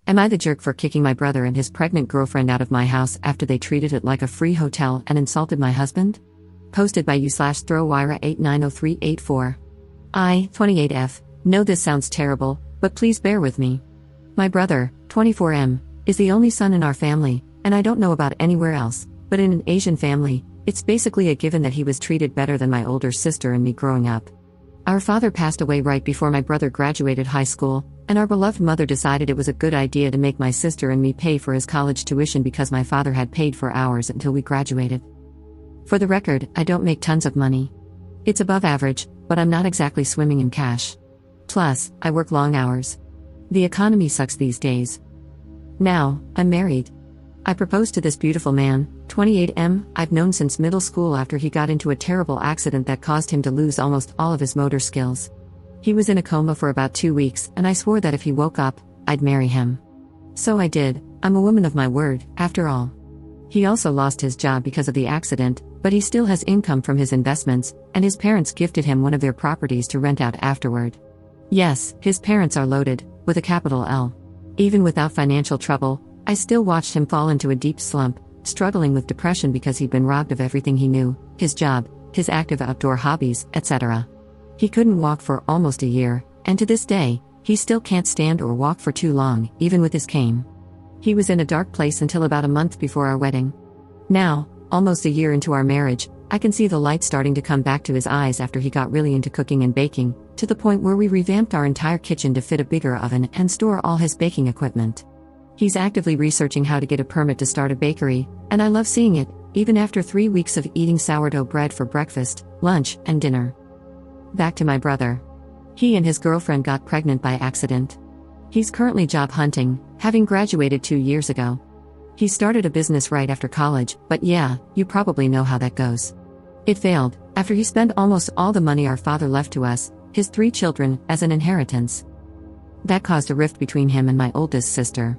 Am I the jerk for kicking my brother and his pregnant girlfriend out of my house after they treated it like a free hotel and insulted my husband? Posted by u/throwwira890384. I, 28F, know this sounds terrible, but please bear with me. My brother, 24M, is the only son in our family, and I don't know about anywhere else, but in an Asian family, it's basically a given that he was treated better than my older sister and me growing up. Our father passed away right before my brother graduated high school, and our beloved mother decided it was a good idea to make my sister and me pay for his college tuition because my father had paid for ours until we graduated. For the record, I don't make tons of money. It's above average, but I'm not exactly swimming in cash. Plus, I work long hours. The economy sucks these days. Now, I'm married. I proposed to this beautiful man, 28M, I've known since middle school after he got into a terrible accident that caused him to lose almost all of his motor skills. He was in a coma for about 2 weeks, and I swore that if he woke up, I'd marry him. So I did. I'm a woman of my word, after all. He also lost his job because of the accident, but he still has income from his investments, and his parents gifted him one of their properties to rent out afterward. Yes, his parents are loaded, with a capital L. Even without financial trouble, I still watched him fall into a deep slump, struggling with depression because he'd been robbed of everything he knew, his job, his active outdoor hobbies, etc. He couldn't walk for almost a year, and to this day, he still can't stand or walk for too long, even with his cane. He was in a dark place until about a month before our wedding. Now, almost a year into our marriage, I can see the light starting to come back to his eyes after he got really into cooking and baking, to the point where we revamped our entire kitchen to fit a bigger oven and store all his baking equipment. He's actively researching how to get a permit to start a bakery, and I love seeing it, even after 3 weeks of eating sourdough bread for breakfast, lunch, and dinner. Back to my brother. He and his girlfriend got pregnant by accident. He's currently job hunting, having graduated 2 years ago. He started a business right after college, but yeah, you probably know how that goes. It failed, after he spent almost all the money our father left to us, his 3 children, as an inheritance. That caused a rift between him and my oldest sister.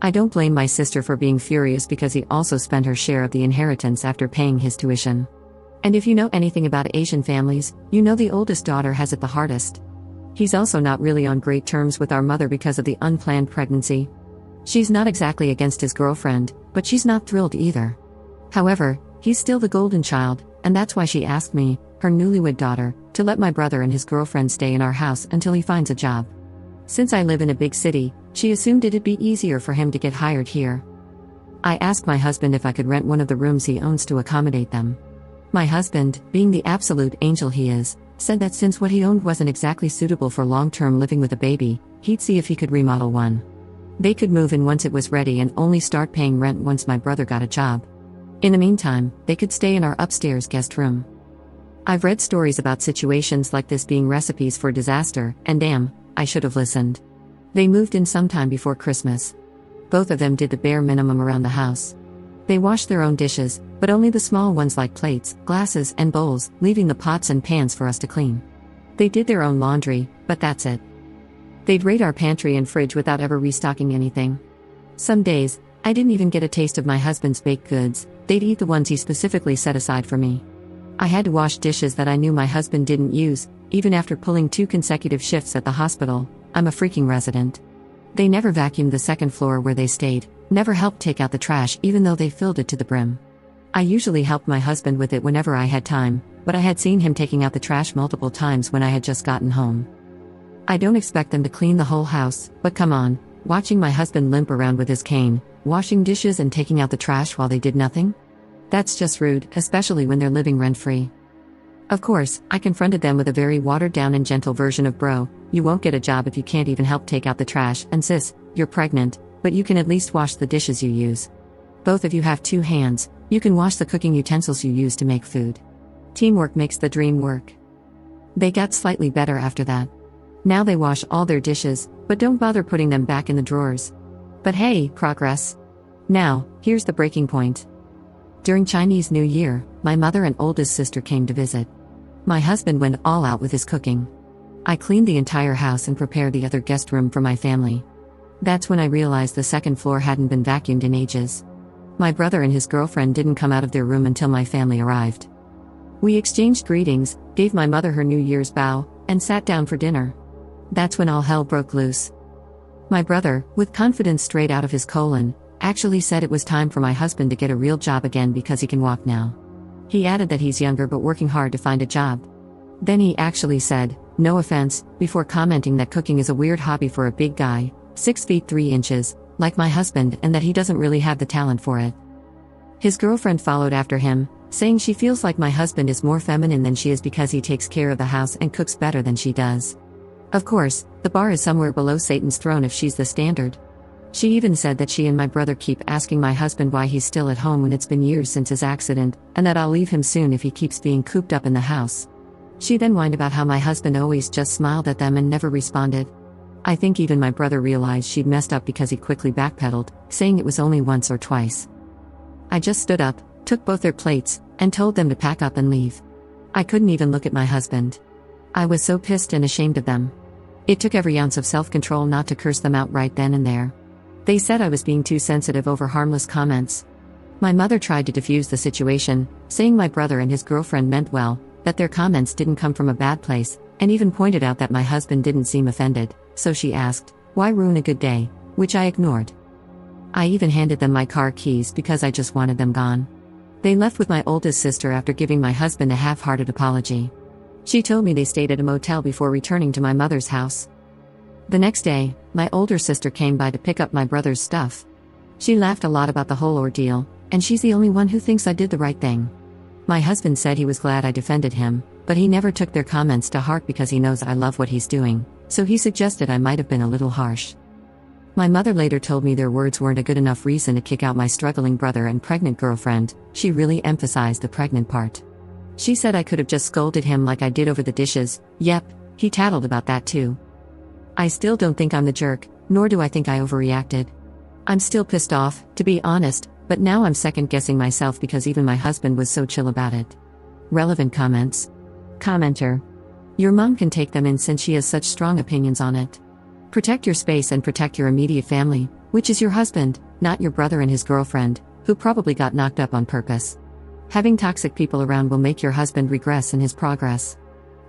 I don't blame my sister for being furious because he also spent her share of the inheritance after paying his tuition. And if you know anything about Asian families, you know the oldest daughter has it the hardest. He's also not really on great terms with our mother because of the unplanned pregnancy. She's not exactly against his girlfriend, but she's not thrilled either. However, he's still the golden child, and that's why she asked me, her newlywed daughter, to let my brother and his girlfriend stay in our house until he finds a job. Since I live in a big city, she assumed it'd be easier for him to get hired here. I asked my husband if I could rent one of the rooms he owns to accommodate them. My husband, being the absolute angel he is, said that since what he owned wasn't exactly suitable for long-term living with a baby, he'd see if he could remodel one. They could move in once it was ready and only start paying rent once my brother got a job. In the meantime, they could stay in our upstairs guest room. I've read stories about situations like this being recipes for disaster, and damn, I should have listened. They moved in sometime before Christmas. Both of them did the bare minimum around the house. They washed their own dishes, but only the small ones like plates, glasses, and bowls, leaving the pots and pans for us to clean. They did their own laundry, but that's it. They'd raid our pantry and fridge without ever restocking anything. Some days, I didn't even get a taste of my husband's baked goods. They'd eat the ones he specifically set aside for me. I had to wash dishes that I knew my husband didn't use, even after pulling 2 consecutive shifts at the hospital. I'm a freaking resident. They never vacuumed the second floor where they stayed, never helped take out the trash even though they filled it to the brim. I usually helped my husband with it whenever I had time, but I had seen him taking out the trash multiple times when I had just gotten home. I don't expect them to clean the whole house, but come on, watching my husband limp around with his cane, washing dishes and taking out the trash while they did nothing? That's just rude, especially when they're living rent-free. Of course, I confronted them with a very watered-down and gentle version of bro, you won't get a job if you can't even help take out the trash, and sis, you're pregnant, but you can at least wash the dishes you use. Both of you have 2 hands, you can wash the cooking utensils you use to make food. Teamwork makes the dream work. They got slightly better after that. Now they wash all their dishes, but don't bother putting them back in the drawers. But hey, progress. Now, here's the breaking point. During Chinese New Year, my mother and oldest sister came to visit. My husband went all out with his cooking. I cleaned the entire house and prepared the other guest room for my family. That's when I realized the second floor hadn't been vacuumed in ages. My brother and his girlfriend didn't come out of their room until my family arrived. We exchanged greetings, gave my mother her New Year's bow, and sat down for dinner. That's when all hell broke loose. My brother, with confidence straight out of his colon, actually said it was time for my husband to get a real job again because he can walk now. He added that he's younger but working hard to find a job. Then he actually said, "No offense," before commenting that cooking is a weird hobby for a big guy, 6 feet 3 inches, like my husband, and that he doesn't really have the talent for it. His girlfriend followed after him, saying she feels like my husband is more feminine than she is because he takes care of the house and cooks better than she does. Of course, the bar is somewhere below Satan's throne if she's the standard. She even said that she and my brother keep asking my husband why he's still at home when it's been years since his accident, and that I'll leave him soon if he keeps being cooped up in the house. She then whined about how my husband always just smiled at them and never responded. I think even my brother realized she'd messed up because he quickly backpedaled, saying it was only once or twice. I just stood up, took both their plates, and told them to pack up and leave. I couldn't even look at my husband. I was so pissed and ashamed of them. It took every ounce of self-control not to curse them out right then and there. They said I was being too sensitive over harmless comments. My mother tried to defuse the situation, saying my brother and his girlfriend meant well, that their comments didn't come from a bad place, and even pointed out that my husband didn't seem offended, so she asked, "Why ruin a good day?" which I ignored. I even handed them my car keys because I just wanted them gone. They left with my oldest sister after giving my husband a half-hearted apology. She told me they stayed at a motel before returning to my mother's house. The next day, my older sister came by to pick up my brother's stuff. She laughed a lot about the whole ordeal, and she's the only one who thinks I did the right thing. My husband said he was glad I defended him, but he never took their comments to heart because he knows I love what he's doing, so he suggested I might have been a little harsh. My mother later told me their words weren't a good enough reason to kick out my struggling brother and pregnant girlfriend. She really emphasized the pregnant part. She said I could have just scolded him like I did over the dishes. Yep, he tattled about that too. I still don't think I'm the jerk, nor do I think I overreacted. I'm still pissed off, to be honest, but now I'm second-guessing myself because even my husband was so chill about it. Relevant comments. Commenter. Your mom can take them in since she has such strong opinions on it. Protect your space and protect your immediate family, which is your husband, not your brother and his girlfriend, who probably got knocked up on purpose. Having toxic people around will make your husband regress in his progress.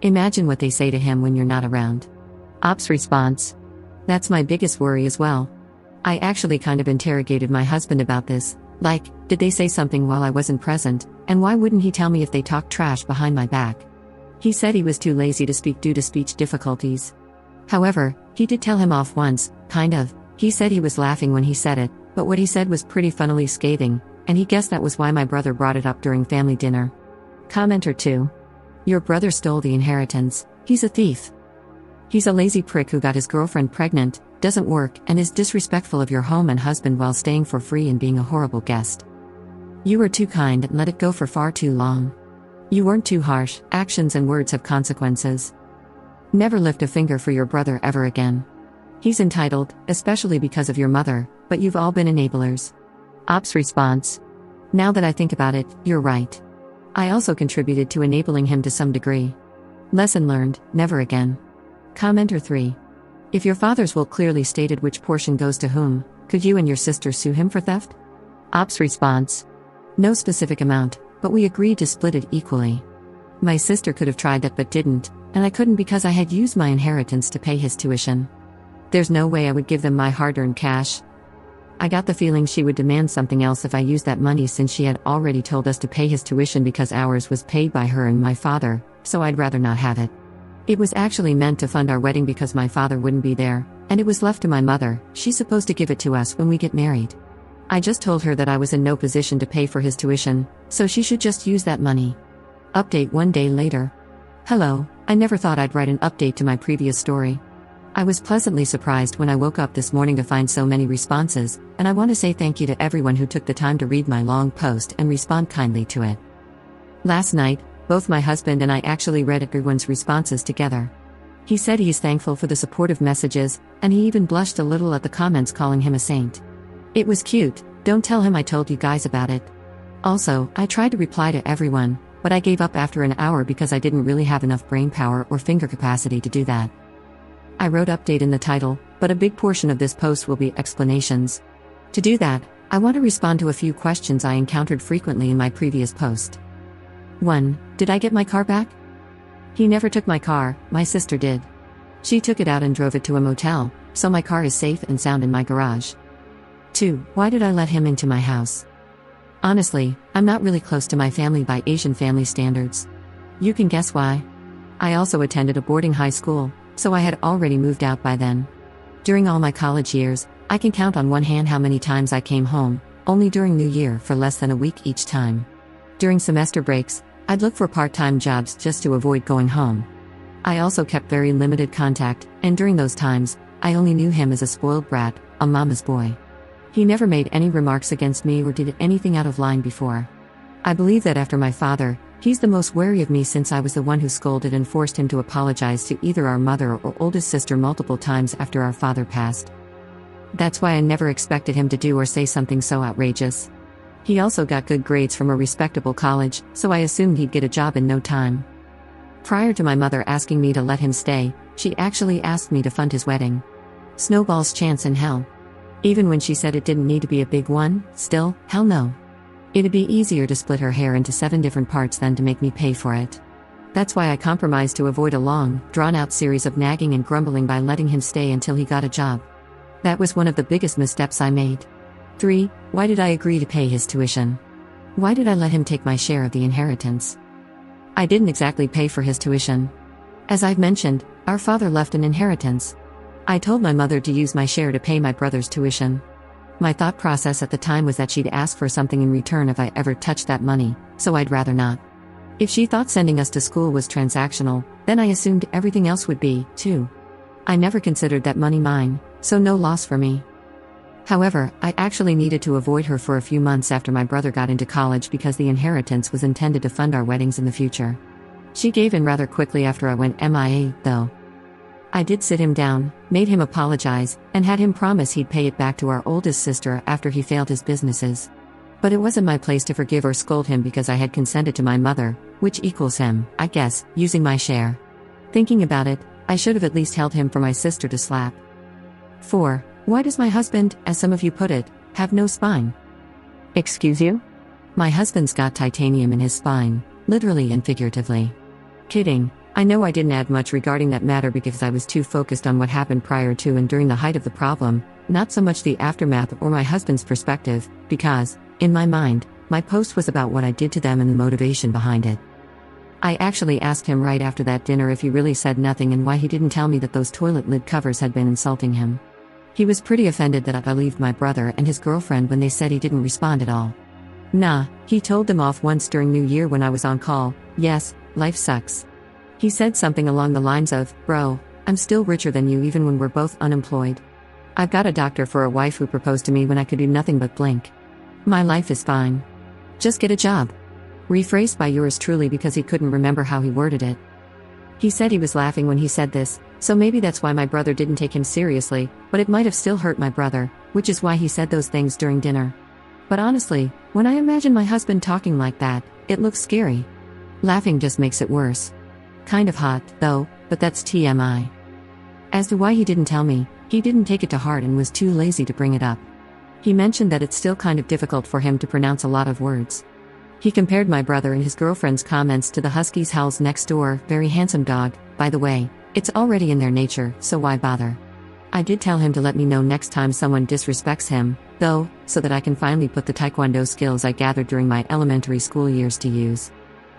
Imagine what they say to him when you're not around. Ops response. That's my biggest worry as well. I actually kind of interrogated my husband about this, like, did they say something while I wasn't present, and why wouldn't he tell me if they talked trash behind my back? He said he was too lazy to speak due to speech difficulties. However, he did tell him off once, kind of. He said he was laughing when he said it, but what he said was pretty funnily scathing, and he guessed that was why my brother brought it up during family dinner. Commenter 2. Your brother stole the inheritance. He's a thief. He's a lazy prick who got his girlfriend pregnant, doesn't work, and is disrespectful of your home and husband while staying for free and being a horrible guest. You were too kind and let it go for far too long. You weren't too harsh. Actions and words have consequences. Never lift a finger for your brother ever again. He's entitled, especially because of your mother, but you've all been enablers. Ops response. Now that I think about it, you're right. I also contributed to enabling him to some degree. Lesson learned, never again. Commenter 3. If your father's will clearly stated which portion goes to whom, could you and your sister sue him for theft? Ops response. No specific amount, but we agreed to split it equally. My sister could have tried that but didn't, and I couldn't because I had used my inheritance to pay his tuition. There's no way I would give them my hard-earned cash. I got the feeling she would demand something else if I used that money since she had already told us to pay his tuition because ours was paid by her and my father, so I'd rather not have it. It was actually meant to fund our wedding because my father wouldn't be there, and it was left to my mother. She's supposed to give it to us when we get married. I just told her that I was in no position to pay for his tuition, so she should just use that money. Update 1 day later. Hello, I never thought I'd write an update to my previous story. I was pleasantly surprised when I woke up this morning to find so many responses, and I want to say thank you to everyone who took the time to read my long post and respond kindly to it. Last night, both my husband and I actually read everyone's responses together. He said he's thankful for the supportive messages, and he even blushed a little at the comments calling him a saint. It was cute. Don't tell him I told you guys about it. Also, I tried to reply to everyone, but I gave up after an hour because I didn't really have enough brain power or finger capacity to do that. I wrote update in the title, but a big portion of this post will be explanations. To do that, I want to respond to a few questions I encountered frequently in my previous post. 1. Did I get my car back? He never took my car, my sister did. She took it out and drove it to a motel, so my car is safe and sound in my garage. 2. Why did I let him into my house? Honestly, I'm not really close to my family by Asian family standards. You can guess why. I also attended a boarding high school, so I had already moved out by then. During all my college years, I can count on one hand how many times I came home, only during New Year for less than a week each time. During semester breaks, I'd look for part-time jobs just to avoid going home. I also kept very limited contact, and during those times, I only knew him as a spoiled brat, a mama's boy. He never made any remarks against me or did anything out of line before. I believe that after my father, he's the most wary of me since I was the one who scolded and forced him to apologize to either our mother or oldest sister multiple times after our father passed. That's why I never expected him to do or say something so outrageous. He also got good grades from a respectable college, so I assumed he'd get a job in no time. Prior to my mother asking me to let him stay, she actually asked me to fund his wedding. Snowball's chance in hell. Even when she said it didn't need to be a big one, still, hell no. It'd be easier to split her hair into 7 different parts than to make me pay for it. That's why I compromised to avoid a long, drawn-out series of nagging and grumbling by letting him stay until he got a job. That was one of the biggest missteps I made. 3. Why did I agree to pay his tuition? Why did I let him take my share of the inheritance? I didn't exactly pay for his tuition. As I've mentioned, our father left an inheritance. I told my mother to use my share to pay my brother's tuition. My thought process at the time was that she'd ask for something in return if I ever touched that money, so I'd rather not. If she thought sending us to school was transactional, then I assumed everything else would be, too. I never considered that money mine, so no loss for me. However, I actually needed to avoid her for a few months after my brother got into college because the inheritance was intended to fund our weddings in the future. She gave in rather quickly after I went MIA, though. I did sit him down, made him apologize, and had him promise he'd pay it back to our oldest sister after he failed his businesses. But it wasn't my place to forgive or scold him because I had consented to my mother, which equals him, I guess, using my share. Thinking about it, I should have at least held him for my sister to slap. 4. Why does my husband, as some of you put it, have no spine? Excuse you? My husband's got titanium in his spine, literally and figuratively. Kidding. I know I didn't add much regarding that matter because I was too focused on what happened prior to and during the height of the problem, not so much the aftermath or my husband's perspective, because, in my mind, my post was about what I did to them and the motivation behind it. I actually asked him right after that dinner if he really said nothing and why he didn't tell me that those toilet lid covers had been insulting him. He was pretty offended that I believed my brother and his girlfriend when they said he didn't respond at all. Nah, he told them off once during New Year when I was on call. Yes, life sucks. He said something along the lines of, "Bro, I'm still richer than you even when we're both unemployed. I've got a doctor for a wife who proposed to me when I could do nothing but blink. My life is fine. Just get a job." Rephrased by yours truly because he couldn't remember how he worded it. He said he was laughing when he said this, so maybe that's why my brother didn't take him seriously, but it might have still hurt my brother, which is why he said those things during dinner. But honestly, when I imagine my husband talking like that, it looks scary. Laughing just makes it worse. Kind of hot, though, but that's TMI. As to why he didn't tell me, he didn't take it to heart and was too lazy to bring it up. He mentioned that it's still kind of difficult for him to pronounce a lot of words. He compared my brother and his girlfriend's comments to the Husky's howls next door, very handsome dog, by the way, it's already in their nature, so why bother? I did tell him to let me know next time someone disrespects him, though, so that I can finally put the taekwondo skills I gathered during my elementary school years to use.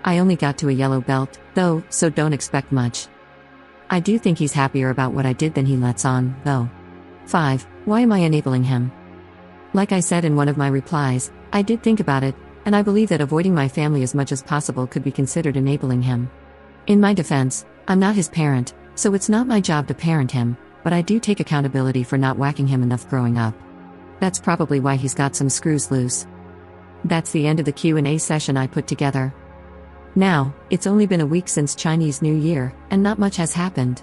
I only got to a yellow belt, though, so don't expect much. I do think he's happier about what I did than he lets on, though. 5. Why am I enabling him? Like I said in one of my replies, I did think about it, and I believe that avoiding my family as much as possible could be considered enabling him. In my defense, I'm not his parent, so it's not my job to parent him, but I do take accountability for not whacking him enough growing up. That's probably why he's got some screws loose. That's the end of the Q&A session I put together. Now, it's only been a week since Chinese New Year, and not much has happened.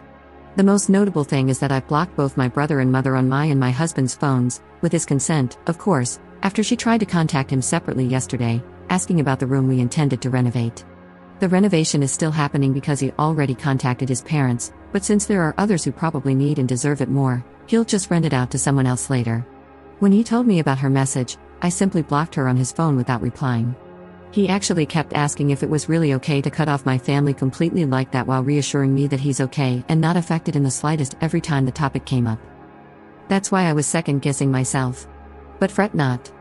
The most notable thing is that I've blocked both my brother and mother on my and my husband's phones, with his consent, of course, after she tried to contact him separately yesterday, asking about the room we intended to renovate. The renovation is still happening because he already contacted his parents, but since there are others who probably need and deserve it more, he'll just rent it out to someone else later. When he told me about her message, I simply blocked her on his phone without replying. He actually kept asking if it was really okay to cut off my family completely like that while reassuring me that he's okay and not affected in the slightest every time the topic came up. That's why I was second guessing myself. But fret not.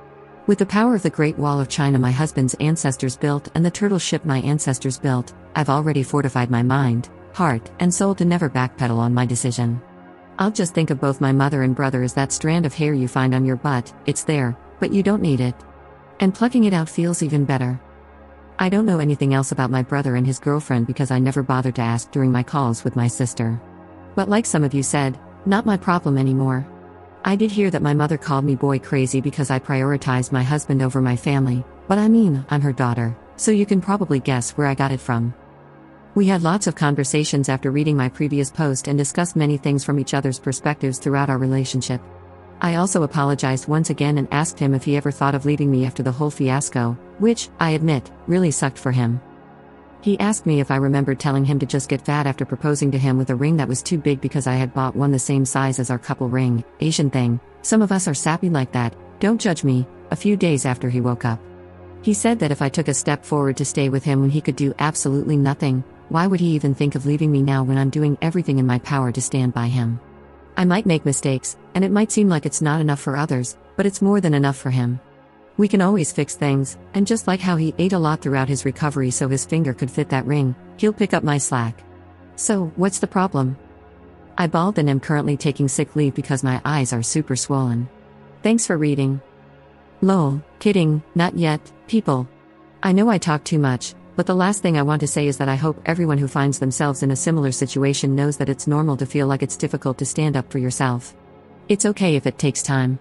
With the power of the Great Wall of China my husband's ancestors built and the turtle ship my ancestors built, I've already fortified my mind, heart, and soul to never backpedal on my decision. I'll just think of both my mother and brother as that strand of hair you find on your butt. It's there, but you don't need it. And plucking it out feels even better. I don't know anything else about my brother and his girlfriend because I never bothered to ask during my calls with my sister. But like some of you said, not my problem anymore. I did hear that my mother called me boy crazy because I prioritized my husband over my family, but I mean, I'm her daughter, so you can probably guess where I got it from. We had lots of conversations after reading my previous post and discussed many things from each other's perspectives throughout our relationship. I also apologized once again and asked him if he ever thought of leaving me after the whole fiasco, which, I admit, really sucked for him. He asked me if I remembered telling him to just get fat after proposing to him with a ring that was too big because I had bought one the same size as our couple ring. Asian thing, some of us are sappy like that, don't judge me, a few days after he woke up. He said that if I took a step forward to stay with him when he could do absolutely nothing, why would he even think of leaving me now when I'm doing everything in my power to stand by him? I might make mistakes, and it might seem like it's not enough for others, but it's more than enough for him. We can always fix things, and just like how he ate a lot throughout his recovery so his finger could fit that ring, he'll pick up my slack. So, what's the problem? I bawled and am currently taking sick leave because my eyes are super swollen. Thanks for reading. Lol, kidding, not yet, people. I know I talk too much, but the last thing I want to say is that I hope everyone who finds themselves in a similar situation knows that it's normal to feel like it's difficult to stand up for yourself. It's okay if it takes time.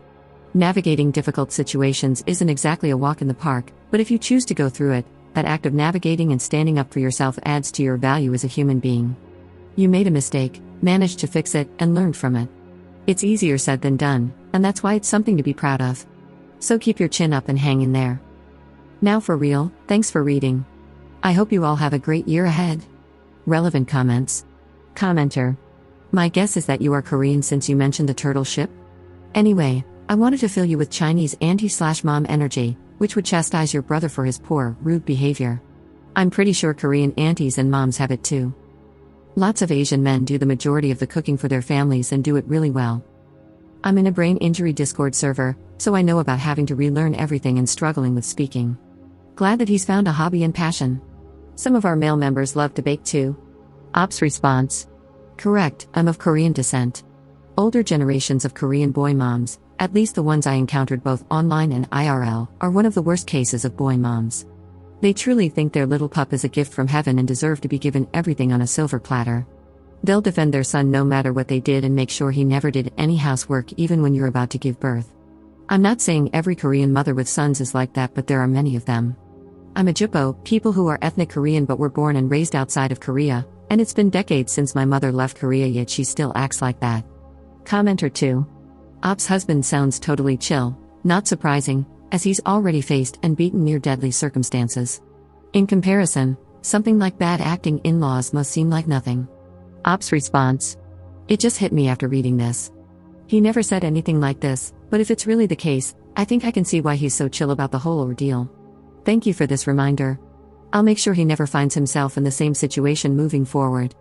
Navigating difficult situations isn't exactly a walk in the park, but if you choose to go through it, that act of navigating and standing up for yourself adds to your value as a human being. You made a mistake, managed to fix it, and learned from it. It's easier said than done, and that's why it's something to be proud of. So keep your chin up and hang in there. Now for real, thanks for reading. I hope you all have a great year ahead. Relevant comments. Commenter. My guess is that you are Korean since you mentioned the turtle ship? Anyway, I wanted to fill you with Chinese auntie/mom energy, which would chastise your brother for his poor, rude behavior. I'm pretty sure Korean aunties and moms have it too. Lots of Asian men do the majority of the cooking for their families and do it really well. I'm in a brain injury Discord server, so I know about having to relearn everything and struggling with speaking. Glad that he's found a hobby and passion. Some of our male members love to bake too. Ops response. Correct, I'm of Korean descent. Older generations of Korean boy moms, at least the ones I encountered both online and IRL, are one of the worst cases of boy moms. They truly think their little pup is a gift from heaven and deserve to be given everything on a silver platter. They'll defend their son no matter what they did and make sure he never did any housework even when you're about to give birth. I'm not saying every Korean mother with sons is like that, but there are many of them. I'm a Jippo, people who are ethnic Korean but were born and raised outside of Korea, and it's been decades since my mother left Korea yet she still acts like that. Commenter 2. Op's husband sounds totally chill, not surprising, as he's already faced and beaten near deadly circumstances. In comparison, something like bad acting in-laws must seem like nothing. Op's response. It just hit me after reading this. He never said anything like this, but if it's really the case, I think I can see why he's so chill about the whole ordeal. Thank you for this reminder. I'll make sure he never finds himself in the same situation moving forward.